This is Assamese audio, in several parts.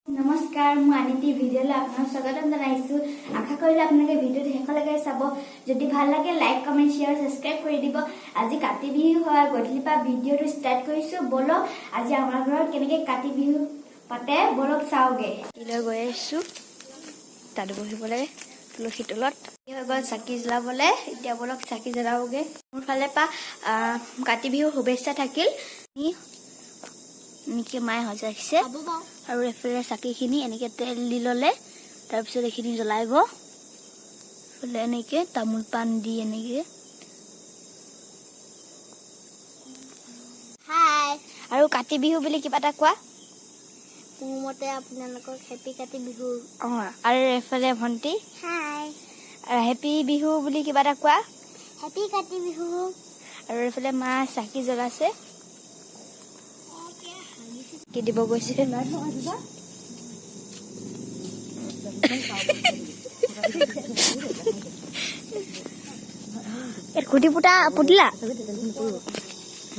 नमस्कार मैं आनिति भिडिओ आपन स्वागतम जनाइछु आशा करिले आपनके भिडिओ हेकलगे चाबो जदि ভাল লাগে लाइक कमेंट शेयर सब्सक्राइब কৰি দিব আজি কাতি বিহু হয় গধলিপা ভিডিওটো স্টাर्ट কৰিছো বলো আজি আমাৰ ঘৰত কেনেকে কাতি বিহু পাতে বলক চাওগে ইলে গৈছো তাত বহিবলে তুলসী তলত কি হৈ গল চাকি জ্বলাবলে এতিয়া বলক চাকি জ্বলাওগে মোৰ ফালে পা কাতি বিহু শুভেচ্ছা থাকিল নিকে মাই হজাইছে আৰু এফালে চাকিখিনি এনেকে তেল দি ললে তাৰ পিছত এখিনি জ্বলাইব বলে এনেকে তামুল পান দি এনেকে হাই আৰু কাতি বিহু বুলি কিবা এটা কোৱা মতে আপোনালোকক হেপি কাতি বিহু আৰু এফালে ভন্টি হাই আৰু হেপি বিহু বুলি কিবা এটা কোৱা হেপি কাতি বিহু আৰু এফালে মা চাকি জ্বলাছে কি দিব গৈছে এর কুটি পুটা পুটলা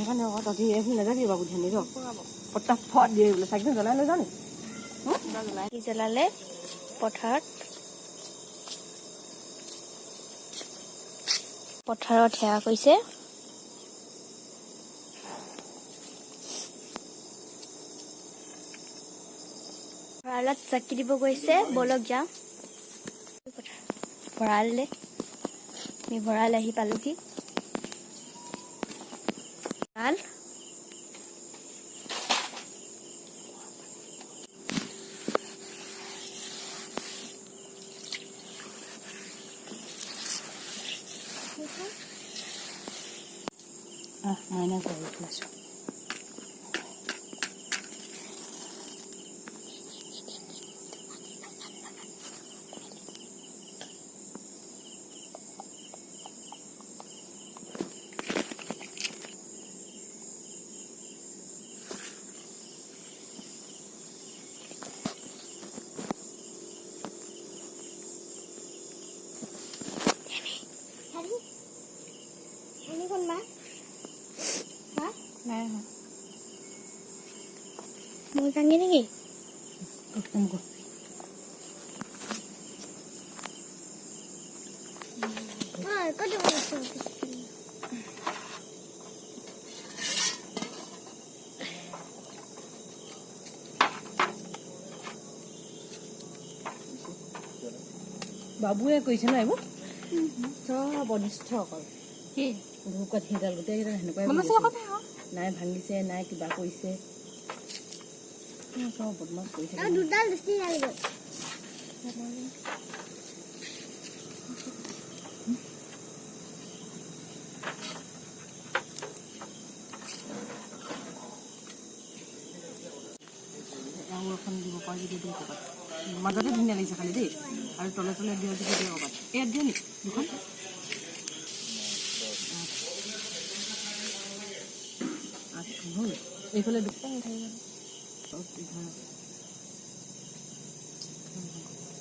এখানে অতটি এফি নাযাবি বাবু ধ্যান দিও ফটাফট দিয়ে বলে সাইকেল জ্বলাই লৈ যাও কি জ্বলালে পথাৰত হেয়া কৈছে ভঁৰালত চাকি দিব গৈছে বলক যাওঁ ভঁৰাললে আমি ভঁৰাল আহি পালোহি ভঁৰাল মাইনা কৰি লৈছো mau tangi lagi tunggu kau dah masuk বাবুয়ে কৈছে না এইবোৰ সব অনিষ্ট অকল কি ধুকত হিদাল গোটেই হেনেকুৱাই নাই ভাঙিছে নাই কিবা কৰিছে সব বদমাছ কৰিছে দুডাল দস্তি লাগিব এখন দিব পাৰি যদি দিম ক'ৰবাত মাজতে ধুনীয়া লাগিছে খালি দেই আৰু তলে তলে দিয়া যদি দিয়া ক'ৰবাত ইয়াত দিয়া নি দুখন হ'ল এইফালে দুখন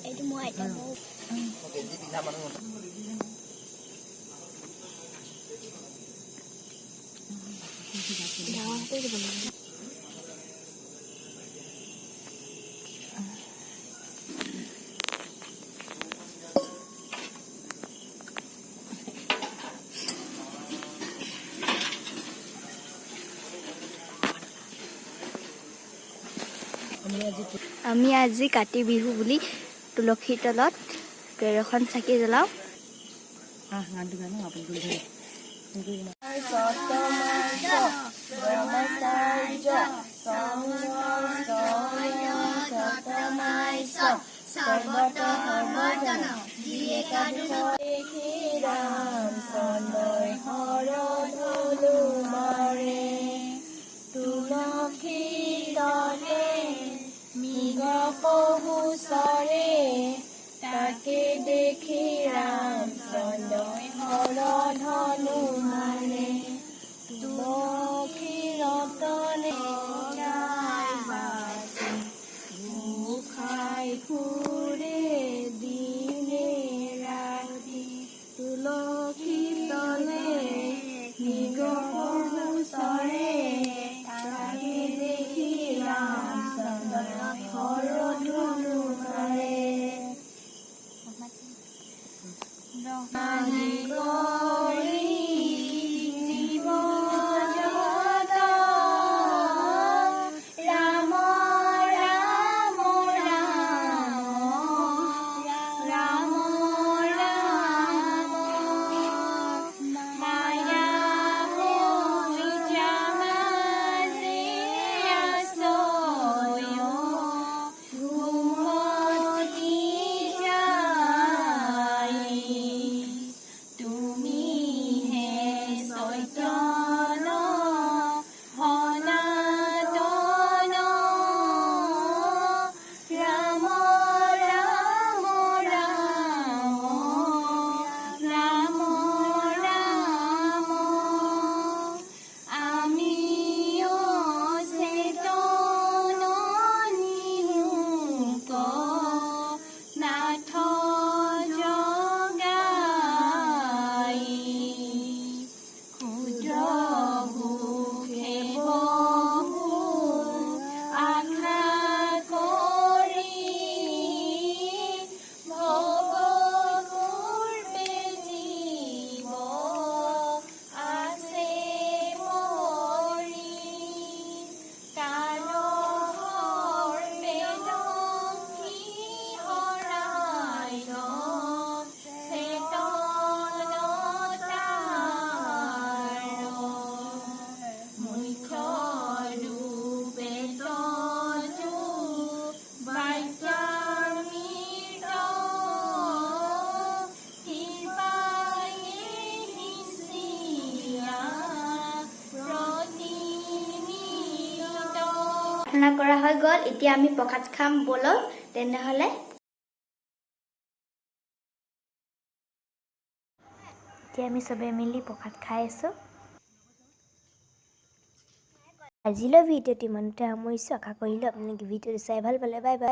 এইটো মই আইতা আমি আজি কাতি বিহু বুলি তুলসী তলত কেৰখন চাকি জ্বলাও গানটো গানো আপুনি তাকে দেখি ৰাম চন্দ্ৰই হৰ ধনু মাৰে তুলসী ৰতনে খাই ফুৰে দিনে ৰাতি তুলসী তলে নিগপহু চৰে তাকে দেখি ৰাম চন্দ্ৰই হৰ প্ৰাৰ্থনা কৰা হৈ গ'ল এতিয়া আমি প্ৰসাদ খাম বলক তেনেহলে এতিয়া আমি সবে মিলি প্ৰসাদ খাই আছো আজিলৈ ভিডিঅ'টি মনতে সামৰিছো আশা কৰিলো আপোনালোকে ভিডিঅ'টো চাই ভাল পালে বাই বাই